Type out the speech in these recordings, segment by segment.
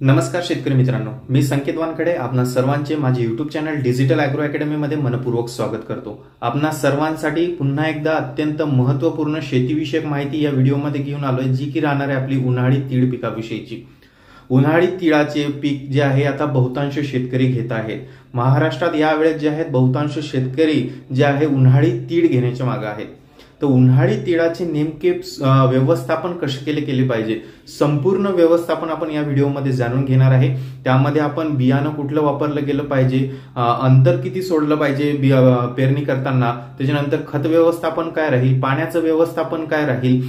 नमस्कार शेतकरी मित्रांनो, मी संकेत वानखडे आपणा सर्वांचे माझे YouTube channel digital agro academy मध्ये मनपूर्वक स्वागत करतो। आपणा सर्वांसाठी पुन्हा एकदा अत्यंत महत्त्वपूर्ण शेतीविषयक माहिती या व्हिडिओमध्ये घेऊन आलोय, जी की राहणार आहे आपली उन्हाळी तीळ पिकाविषयीची। उन्हाळी तिळाचे पीक जे आहे आता बहुतांश शेतकरी घेत आहेत। महाराष्ट्रात यावेळेस जे आहेत बहुतांश शेतकरी जे आहे उन्हाळी तीळ घेण्याच्या मागे आहेत। तर उन्हाळी तिळाचे नेमके व्यवस्थापन कसे केले पाहिजे, संपूर्ण व्यवस्थापन आपण या व्हिडिओमध्ये जाणून घेणार आहे। त्यामध्ये आपण बियाणं कुठलं वापरलं गेलं पाहिजे, अंतर किती सोडलं पाहिजे पेरणी करताना, त्याच्यानंतर खत व्यवस्थापन काय राहील, पाण्याचं व्यवस्थापन काय राहील,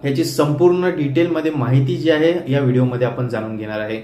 याची संपूर्ण डिटेलमध्ये माहिती जी आहे या व्हिडिओमध्ये आपण जाणून घेणार आहे।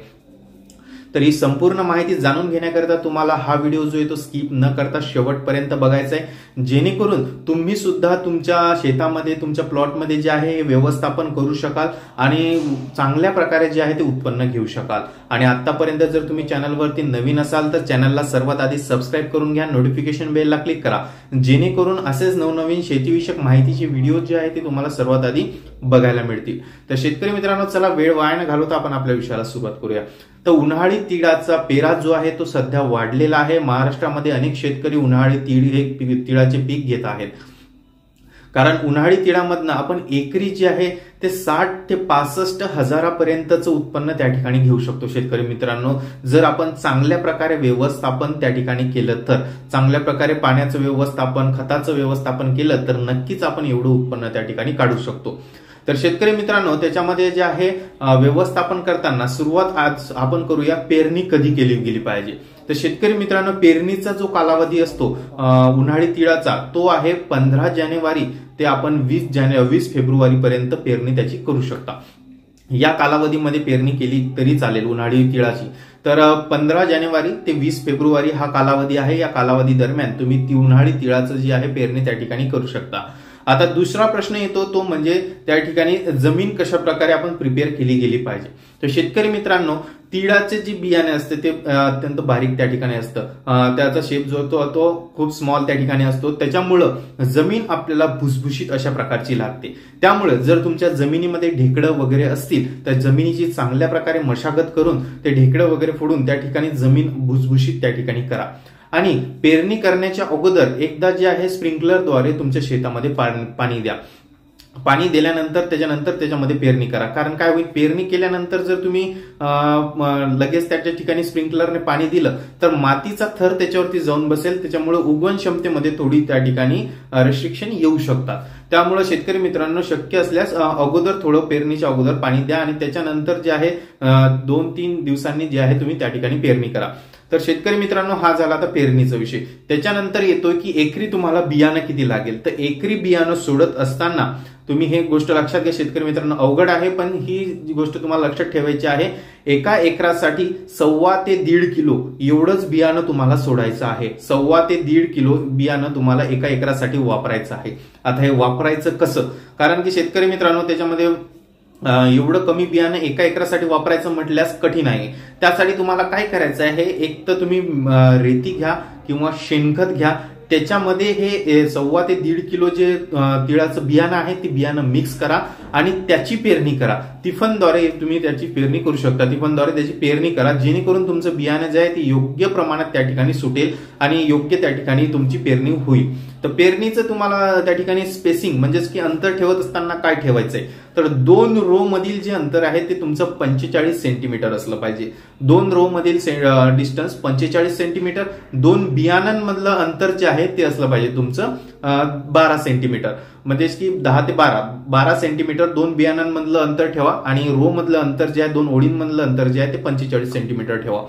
तर ही संपूर्ण माहिती जाणून घेण्याकरिता तुम्हाला हा व्हिडिओ जो आहे तो स्किप न करता शेवटपर्यंत बघायचा आहे, जेणेकरून तुम्ही सुद्धा तुमच्या शेतामध्ये तुमच्या प्लॉटमध्ये जे आहे हे व्यवस्थापन करू शकाल आणि चांगल्या प्रकारे जे आहे ते उत्पन्न घेऊ शकाल। आणि आतापर्यंत जर तुम्ही चॅनलवरती नवीन असाल तर चॅनलला सर्वात आधी सबस्क्राईब करून घ्या, नोटिफिकेशन बेलला क्लिक करा, जेणेकरून असेच नवनवीन शेतीविषयक माहितीचे व्हिडिओ जे आहे ते तुम्हाला सर्वात आधी बघायला मिळतील। तर शेतकरी मित्रांनो, चला वेळ वाया न घालवता आपण आपल्या विषयाला सुरुवात करूया। तर उन्हाळी तिळाचा पेरा जो आहे तो सध्या वाढलेला आहे। महाराष्ट्रामध्ये अनेक शेतकरी उन्हाळी तिळाचे पीक घेत आहेत, कारण उन्हाळी तिळामधनं आपण एकरी जे आहे ते 60 ते 65 हजारापर्यंतचं उत्पन्न त्या ठिकाणी घेऊ शकतो। शेतकरी मित्रांनो, जर आपण चांगल्या प्रकारे व्यवस्थापन त्या ठिकाणी केलं तर, चांगल्या प्रकारे पाण्याचं व्यवस्थापन, खताचं व्यवस्थापन केलं तर नक्कीच आपण एवढं उत्पन्न त्या ठिकाणी काढू शकतो। तर शेतकरी मित्रांनो, त्याच्यामध्ये जे आहे व्यवस्थापन करताना सुरुवात आज आपण करूया पेरणी कधी केली गेली पाहिजे। तर शेतकरी मित्रांनो, पेरणीचा जो कालावधी असतो उन्हाळी तिळाचा तो आहे 15 जानेवारी ते आपण 20 फेब्रुवारी पर्यंत पेरणी त्याची करू शकता। या कालावधीमध्ये पेरणी केली तरी चालेल उन्हाळी तिळाची। तर 15 जानेवारी ते 20 फेब्रुवारी हा कालावधी आहे। या कालावधी दरम्यान तुम्ही उन्हाळी तिळाचं जी आहे पेरणी त्या ठिकाणी करू शकता। आता दुसरा प्रश्न येतो तो म्हणजे त्या ठिकाणी जमीन कशा प्रकारे आपण प्रिपेअर केली गेली पाहिजे। तर शेतकरी मित्रांनो, तिळाचे जे बियाणे असते ते अत्यंत बारीक त्या ठिकाणी असतं, त्याचा शेप जो तो खूप स्मॉल त्या ठिकाणी असतो, त्याच्यामुळं जमीन आपल्याला भुसभुशीत अशा प्रकारची लागते। त्यामुळे जर तुमच्या जमिनीमध्ये ढेकळं वगैरे असतील तर जमिनीची चांगल्या प्रकारे मशागत करून ते ढेकळं वगैरे फोडून त्या ठिकाणी जमीन भुसभुशीत त्या ठिकाणी करा। आणि पेरणी करण्याच्या अगोदर एकदा जे आहे स्प्रिंकलरद्वारे तुमच्या शेतामध्ये पाणी द्या। पाणी दिल्यानंतर त्याच्यामध्ये पेरणी करा, कारण काय होईल, पेरणी केल्यानंतर जर तुम्ही लगेच त्याच्या ठिकाणी स्प्रिंकलरने पाणी दिलं तर मातीचा थर त्याच्यावरती जाऊन बसेल, त्याच्यामुळे उगवण क्षमतेमध्ये थोडी त्या ठिकाणी रेस्ट्रिक्शन येऊ शकतात। त्यामुळे शेतकरी मित्रांनो, शक्य असल्यास अगोदर थोडं पेरणीच्या अगोदर पाणी द्या आणि त्याच्यानंतर जे आहे 2-3 दिवसांनी जे आहे तुम्ही त्या ठिकाणी पेरणी करा। तर शेतकरी मित्रांनो, हा झाला आता पेरणीचा विषय। त्याच्यानंतर येतोय की एकरी तुम्हाला बियाणं किती लागेल। तर एकरी बियाणं सोडत असताना तुम्ही हे गोष्ट लक्षात घ्या शेतकरी मित्रांनो, अवघड आहे पण ही गोष्ट तुम्हाला लक्षात ठेवायची आहे। एका एकरासाठी 1.25 ते 1.5 किलो एवढंच बियाणं तुम्हाला सोडायचं आहे। 1.25 ते 1.5 किलो बियाणं तुम्हाला एका एकरासाठी वापरायचं आहे। आता हे वापरायचं कसं, कारण की शेतकरी मित्रांनो त्याच्यामध्ये एवढं कमी बियाणं एका एकरासाठी वापरायचं म्हटल्यास कठीण आहे। त्यासाठी तुम्हाला काय करायचं आहे, एक तर तुम्ही रेती घ्या किंवा शेणखत घ्या, त्याच्यामध्ये हे 1.25 ते 1.5 किलो जे तिळाचं बियाणं आहे ते बियाणं मिक्स करा आणि त्याची पेरणी करा। तिफनद्वारे तुम्ही त्याची पेरणी करू शकता, तिफनद्वारे त्याची पेरणी करा, जेणेकरून तुमचं बियाणं जे आहे ते योग्य प्रमाणात त्या ठिकाणी सुटेल आणि योग्य त्या ठिकाणी तुमची पेरणी होईल। तर पेरणीचं तुम्हाला त्या ठिकाणी स्पेसिंग म्हणजेच की अंतर ठेवत असताना काय ठेवायचंय, तर 2 रो मधील जे अंतर आहे ते तुमचं 45 सेंटीमीटर असलं पाहिजे। 2 रो मधील डिस्टन्स 45 सेंटीमीटर, 2 बियाणांमधलं अंतर जे आहे ते असलं पाहिजे तुमचं 12 सेंटीमीटर, म्हणजेच की 10 ते 12 सेंटीमीटर 2 बियाणांमधलं अंतर ठेवा आणि रो मधलं अंतर जे आहे 2 ओळींमधलं अंतर जे आहे ते 45 सेंटीमीटर ठेवा।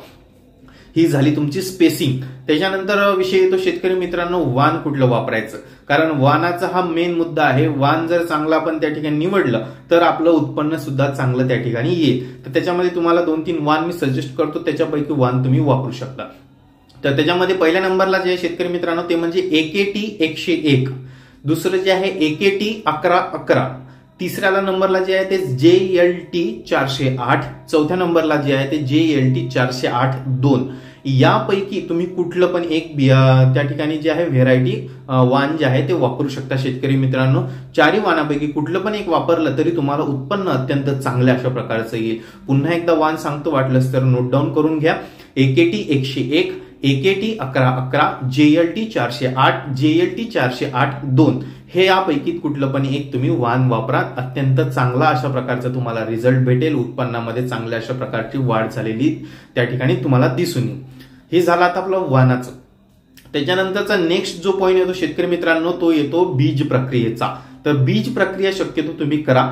ही झाली तुमची स्पेसिंग। त्याच्यानंतर विषय येतो शेतकरी मित्रांनो, वाण कुठलं वापरायचं, कारण वाणाचा हा मेन मुद्दा आहे। वाण जर चांगलं आपण त्या ठिकाणी निवडलं तर आपलं उत्पन्न सुद्धा चांगलं त्या ठिकाणी येईल। तर त्याच्यामध्ये तुम्हाला 2-3 वाण मी सजेस्ट करतो, त्याच्यापैकी वाण तुम्ही वापरू शकता। तर त्याच्यामध्ये पहिल्या नंबरला जे शेतकरी मित्रांनो ते म्हणजे AKT 101, दुसरं जे आहे AKT 1111, तिसऱ्याला नंबरला जे आहे ते JLT 408, चौथ्या नंबरला जे आहे ते JLT 408-2. यापैकी तुम्ही कुठलं पण एक त्या ठिकाणी जे आहे व्हेरायटी वाण जे आहे ते वापरू शकता शेतकरी मित्रांनो. चारही वाणापैकी कुठलं पण एक वापरलं तरी तुम्हाला उत्पन्न अत्यंत चांगल्या अशा प्रकारचं येईल. पुन्हा एकदा वाण सांगतो, वाटलंच तर नोट डाऊन करून घ्या. AKT 101, AKT 1111, JLT 408, JLT 408-2. हे यापैकी कुठलं पण एक तुम्ही वाण वापरा. अत्यंत चांगला अशा प्रकारचा तुम्हाला रिझल्ट भेटेल. उत्पन्नामध्ये चांगल्या अशा प्रकारची वाढ झालेली त्या ठिकाणी तुम्हाला दिसून येईल. हे झालं आता आपलं वाणाचं. त्याच्यानंतरचा नेक्स्ट जो पॉईंट येतो शेतकरी मित्रांनो, तो येतो बीज प्रक्रियेचा. तर बीज प्रक्रिया शक्यतो तुम्ही करा.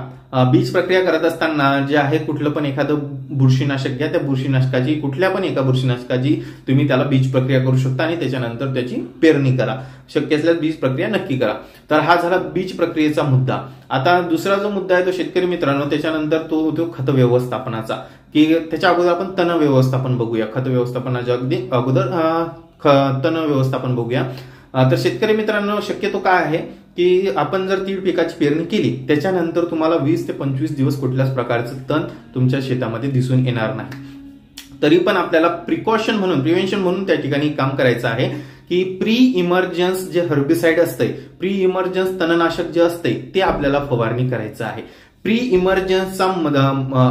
बीज प्रक्रिया करत असताना जे आहे कुठलं पण एखादं बुरशीनाशक घ्या. त्या बुरशीनाशकाची कुठल्या पण एका बुरशीनाशकाची तुम्ही त्याला बीज प्रक्रिया करू शकता आणि त्याच्यानंतर त्याची पेरणी करा. शक्य असल्यास बीज प्रक्रिया नक्की करा. तर हा झाला बीज प्रक्रियेचा मुद्दा. आता दुसरा जो मुद्दा आहे तो शेतकरी मित्रांनो, त्याच्यानंतर तो खत व्यवस्थापनाचा, की त्याच्या अगोदर आपण तण व्यवस्थापन बघूया. खत व्यवस्थापनाच्या अगोदर तण व्यवस्थापन बघूया. तर शेतकरी मित्रांनो शक्यतो काय आहे की आपण जर तीळ पिकाची पेरणी केली त्याच्यानंतर तुम्हाला 20 ते 25 दिवस कुठल्याच प्रकारचं तण तुमच्या शेतामध्ये दिसून येणार नाही. तरी पण आपल्याला प्रिकॉशन म्हणून, प्रिव्हेन्शन म्हणून त्या ठिकाणी काम करायचं आहे की प्री इमर्जन्स जे हर्बिसाइड असते, प्री इमर्जन्स तणनाशक जे असते ते आपल्याला फवारणी करायचं आहे. प्री इमर्जन्सचा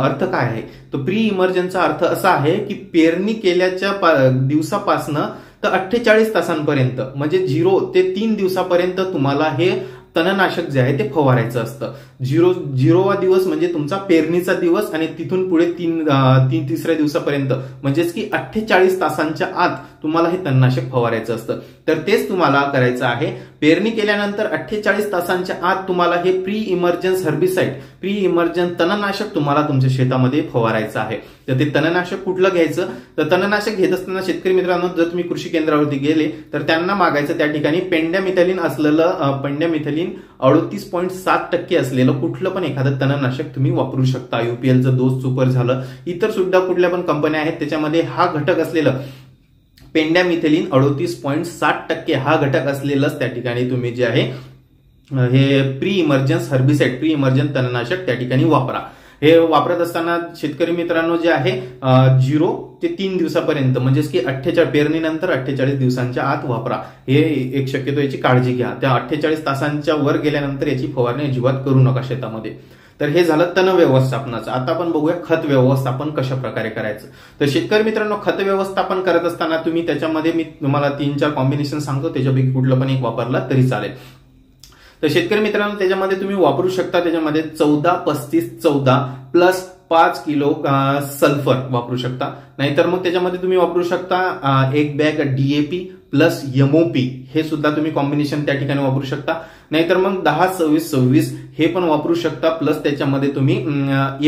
अर्थ काय आहे? तो प्री इमर्जन्सचा अर्थ असा आहे की पेरणी केल्याच्या दिवसापासनं तर 48 तासांपर्यंत म्हणजे 0 ते 3 दिवसापर्यंत तुम्हाला हे तणनाशक जे आहे ते फवारायचं असतं. 0वा दिवस म्हणजे तुमचा पेरणीचा दिवस आणि तिथून पुढे तिसऱ्या दिवसापर्यंत म्हणजेच की 48 तासांच्या आत तुम्हाला हे तणनाशक फवारायचं असतं. तर तेच तुम्हाला करायचं आहे. पेरणी केल्यानंतर 48 तासांच्या आत तुम्हाला हे pre emergence herbicide, pre emergence तणनाशक तुम्हाला तुमच्या शेतामध्ये फवारायचं आहे. तर ते तणनाशक कुठलं घ्यायचं? तर तणनाशक घेत असताना शेतकरी मित्रांनो जर तुम्ही कृषी केंद्रावरती गेले तर त्यांना मागायचं त्या ठिकाणी पेंड्यामिथॅलिन असलेलं, पेंड्यामिथॅलिन 38.7% असलेलं कुठलं पण एखादं तणनाशक तुम्ही वापरू शकता. UPLचं डोस सुपर झालं, इतर सुद्धा कुठल्या पण कंपन्या आहेत त्याच्यामध्ये हा घटक असलेलं पेंड्यामिथॅलिन 38.7% हा घटक असलेलंच त्या ठिकाणी तुम्ही जे आहे हे pre emergence herbicide, pre emergence तणनाशक त्या ठिकाणी वापरा. हे वापरत असताना शेतकरी मित्रांनो जे आहे 0 ते 3 दिवसापर्यंत म्हणजेच की 48 पेरणीनंतर 48 दिवसांच्या आत वापरा. हे एक शक्यतो याची काळजी घ्या. त्या 48 तासांच्या वर गेल्यानंतर याची फवारणी अजिबात करू नका शेतामध्ये. तर हे झालं तण व्यवस्थापनाचं. आता आपण बघूया खत व्यवस्थापन कशा प्रकारे करायचं. तर शेतकरी मित्रांनो खत व्यवस्थापन करत असताना तुम्ही त्याच्यामध्ये मी तुम्हाला 3-4 कॉम्बिनेशन सांगतो, त्याच्यापैकी कुठलं पण एक वापरला तरी चालेल. तर शेतकरी मित्रांनो त्याच्यामध्ये तुम्ही वापरू शकता, त्याच्यामध्ये 14-35-14 प्लस 5 किलो सल्फर वापरू शकता. नाहीतर मग त्याच्यामध्ये तुम्ही वापरू शकता 1 बॅग DAP प्लस MOP, हे सुद्धा तुम्ही कॉम्बिनेशन त्या ठिकाणी वापरू शकता. नाहीतर मग 10-26-26 हे पण वापरू शकता. प्लस त्याच्यामध्ये तुम्ही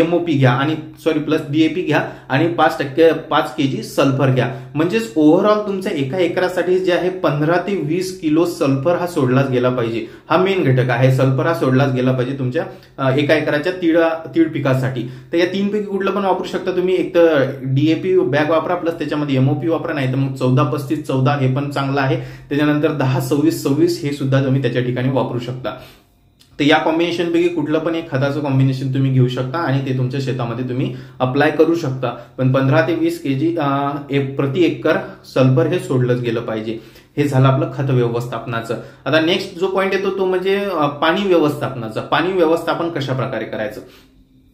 MOP घ्या आणि प्लस DAP घ्या आणि 5 kg सल्फर घ्या. म्हणजेच ओव्हरऑल तुमच्या एका एकरासाठी जे आहे 15 ते 20 किलो सल्फर हा सोडलाच गेला पाहिजे. हा मेन घटक आहे. सल्फर हा सोडलाच गेला पाहिजे तुमच्या एका एकराच्या तीळ पिकासाठी. तर या 3 पैकी कुठलं पण वापरू शकता तुम्ही. एक तर DAP बॅग वापरा प्लस त्याच्यामध्ये MOP वापरा, नाही तर मग 14-35-14 हे पण चांगलं आहे. त्याच्यानंतर 10-26-26 हे सुद्धा तुम्ही त्याच्या ठिकाणी वापरू शकता. तर या कॉम्बिनेशन पैकी कुठलं पण एक खताचं कॉम्बिनेशन तुम्ही घेऊ शकता आणि ते तुमच्या शेतामध्ये तुम्ही अप्लाय करू शकता. पण 15 ते 20 kg प्रति एकर सल्फर हे सोडलंच गेलं पाहिजे. हे झालं आपलं खत व्यवस्थापनाचं. आता नेक्स्ट जो पॉईंट येतो तो म्हणजे पाणी व्यवस्थापनाचा. पाणी व्यवस्थापन कशा प्रकारे करायचं.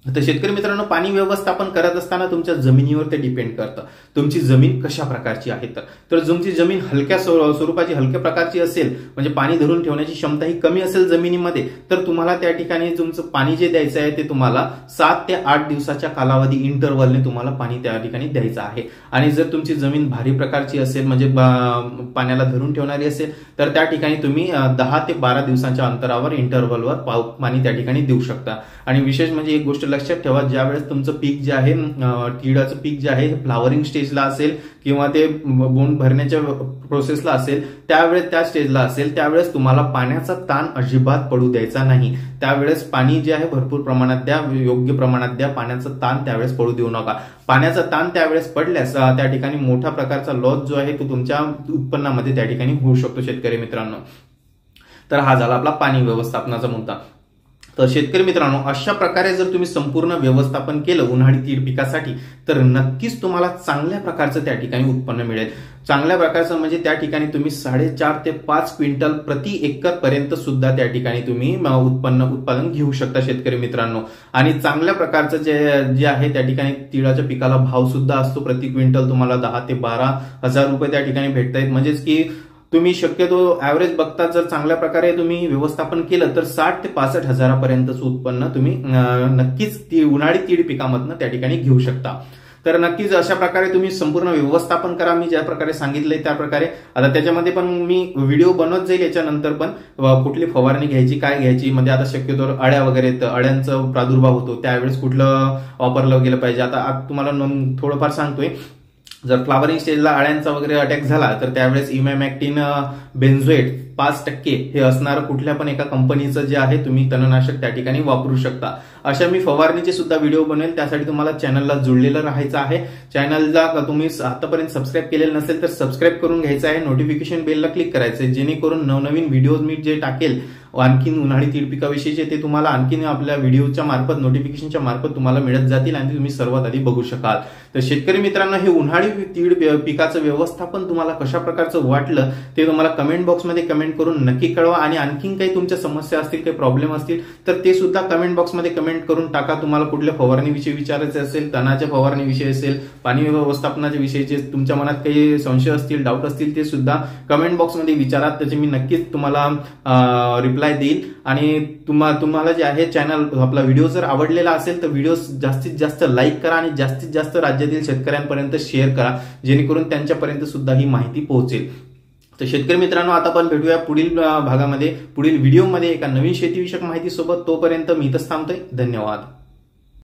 तर शेतकरी मित्रांनो पाणी व्यवस्थापन करत असताना तुमच्या जमिनीवर ते डिपेंड करतं. तुमची जमीन कशा प्रकारची आहे. तर तुमची जमीन हलक्या स्वरूपाची, हलक्या प्रकारची असेल म्हणजे पाणी धरून ठेवण्याची क्षमता ही कमी असेल जमिनीमध्ये, तर तुम्हाला त्या ठिकाणी तुमचं पाणी जे द्यायचं आहे ते तुम्हाला 7 ते 8 दिवसाच्या कालावधी इंटरव्हलने तुम्हाला पाणी त्या ठिकाणी द्यायचं आहे. आणि जर तुमची जमीन भारी प्रकारची असेल म्हणजे पाण्याला धरून ठेवणारी असेल तर त्या ठिकाणी तुम्ही 10 ते 12 दिवसांच्या अंतरावर इंटरव्हलवर पाणी त्या ठिकाणी देऊ शकता. आणि विशेष म्हणजे एक गोष्ट लक्षात ठेवा, ज्यावेळेस तुमचं पीक जे आहे तिळाचं पीक जे आहे फ्लावरिंग स्टेजला असेल किंवा ते बोंड भरण्याच्या प्रोसेसला असेल त्यावेळेस, त्या स्टेजला असेल त्यावेळेस तुम्हाला पाण्याचा ताण अजिबात पडू द्यायचा नाही. त्यावेळेस पाणी जे आहे भरपूर प्रमाणात द्या, योग्य प्रमाणात द्या. पाण्याचा ताण त्यावेळेस पडू देऊ नका. पाण्याचा ताण त्यावेळेस पडल्यास त्या ठिकाणी मोठा प्रकारचा लॉस जो आहे तो तुमच्या उत्पन्नामध्ये त्या ठिकाणी होऊ शकतो शेतकरी मित्रांनो. तर हा झाला आपला पाणी व्यवस्थापनाचा मुद्दा. तर शेतकरी मित्रांनो, अशा प्रकारे जर तुम्ही संपूर्ण व्यवस्थापन केलं उन्हाळी तीळ पिकासाठी तर नक्कीच तुम्हाला चांगल्या प्रकारचं त्या ठिकाणी उत्पन्न मिळेल. चांगल्या प्रकारचं म्हणजे त्या ठिकाणी तुम्ही 4.5 ते 5 क्विंटल प्रति एकर पर्यंत सुद्धा त्या ठिकाणी तुम्ही उत्पादन घेऊ शकता शेतकरी मित्रांनो. आणि चांगल्या प्रकारचं जे आहे त्या ठिकाणी तिळाच्या पिकाला भाव सुद्धा असतो. प्रति क्विंटल तुम्हाला 10 ते 12 हजार रुपये त्या ठिकाणी भेटतायत. म्हणजेच की तुम्ही शक्यतो ऍव्हरेज बघता जर चांगल्या प्रकारे तुम्ही व्यवस्थापन केलं तर 60 ते 65 हजारापर्यंतचं उत्पन्न तुम्ही नक्कीच उन्हाळी तीळ पिकामधनं त्या ठिकाणी घेऊ शकता. तर नक्कीच अशा प्रकारे तुम्ही संपूर्ण व्यवस्थापन करा. मी ज्या प्रकारे सांगितलंय त्या प्रकारे. आता त्याच्यामध्ये पण मी व्हिडिओ बनवत जाईल याच्यानंतर पण कुठली फवारणी घ्यायची, काय घ्यायची, म्हणजे आता शक्यतो अळ्या वगैरे अळ्यांचा प्रादुर्भाव होतो त्यावेळेस कुठलं वापरलं गेलं पाहिजे. आता तुम्हाला थोडंफार सांगतोय, जर फ्लावरिंग स्टेजला अळ्यांचा वगैरे अटॅक झाला तर त्यावेळेस इमॅमॅक्टिन बेन्झोएट 5% हे असणारं कुठल्या पण एका कंपनीचं जे आहे तुम्ही तणनाशक त्या ठिकाणी वापरू शकता. अशा मी फवारणीचे सुद्धा व्हिडिओ बनवेल. त्यासाठी तुम्हाला चॅनलला जुळलेलं राहायचं आहे. चॅनलला तुम्ही आतापर्यंत सबस्क्राईब केलेलं नसेल तर सबस्क्राईब करून घ्यायचं आहे. नोटिफिकेशन बेलला क्लिक करायचं आहे, जेणेकरून नवनवीन व्हिडिओज मी जे टाकेल आणखीन उन्हाळी तीळ पिकाविषयीचे ते तुम्हाला आणखीन आपल्या व्हिडिओच्या मार्फत, नोटिफिकेशनच्या मार्फत तुम्हाला मिळत जातील आणि तुम्ही सर्वात आधी बघू शकाल. तर शेतकरी मित्रांनो, हे उन्हाळी तीळ पिकाचं व्यवस्थापन तुम्हाला कशा प्रकारचं वाटलं ते तुम्हाला कमेंट बॉक्समध्ये कमेंट करून नक्की कळवा. आणि आणखीन काही तुमच्या समस्या असतील, काही प्रॉब्लेम असतील तर ते सुद्धा कमेंट बॉक्समध्ये कमेंट करून टाका. तुम्हाला कुठल्या फवारणीविषयी विचारायचे असेल, तणाच्या फवारणीविषयी असेल, पाणी व्यवस्थापनाच्या विषयीचे तुमच्या मनात काही संशय असतील, डाऊट असतील ते सुद्धा कमेंट बॉक्समध्ये विचारा. त्याचे मी नक्कीच तुम्हाला रिप्लाय देईल. आणि तुम्हाला जे आहे चॅनल आपला व्हिडिओ जर आवडलेला असेल तर व्हिडिओ जास्तीत जास्त लाईक करा आणि जास्तीत जास्त राज्यातील शेतकऱ्यांपर्यंत शेअर करा, जेणेकरून त्यांच्यापर्यंत सुद्धा ही माहिती पोहोचेल. तर शेतकरी मित्रांनो, आता आपण भेटूया पुढील भागामध्ये, पुढील व्हिडिओमध्ये एका नवीन शेतीविषयक माहिती सोबत. तोपर्यंत मी इथंच थांबतोय. धन्यवाद.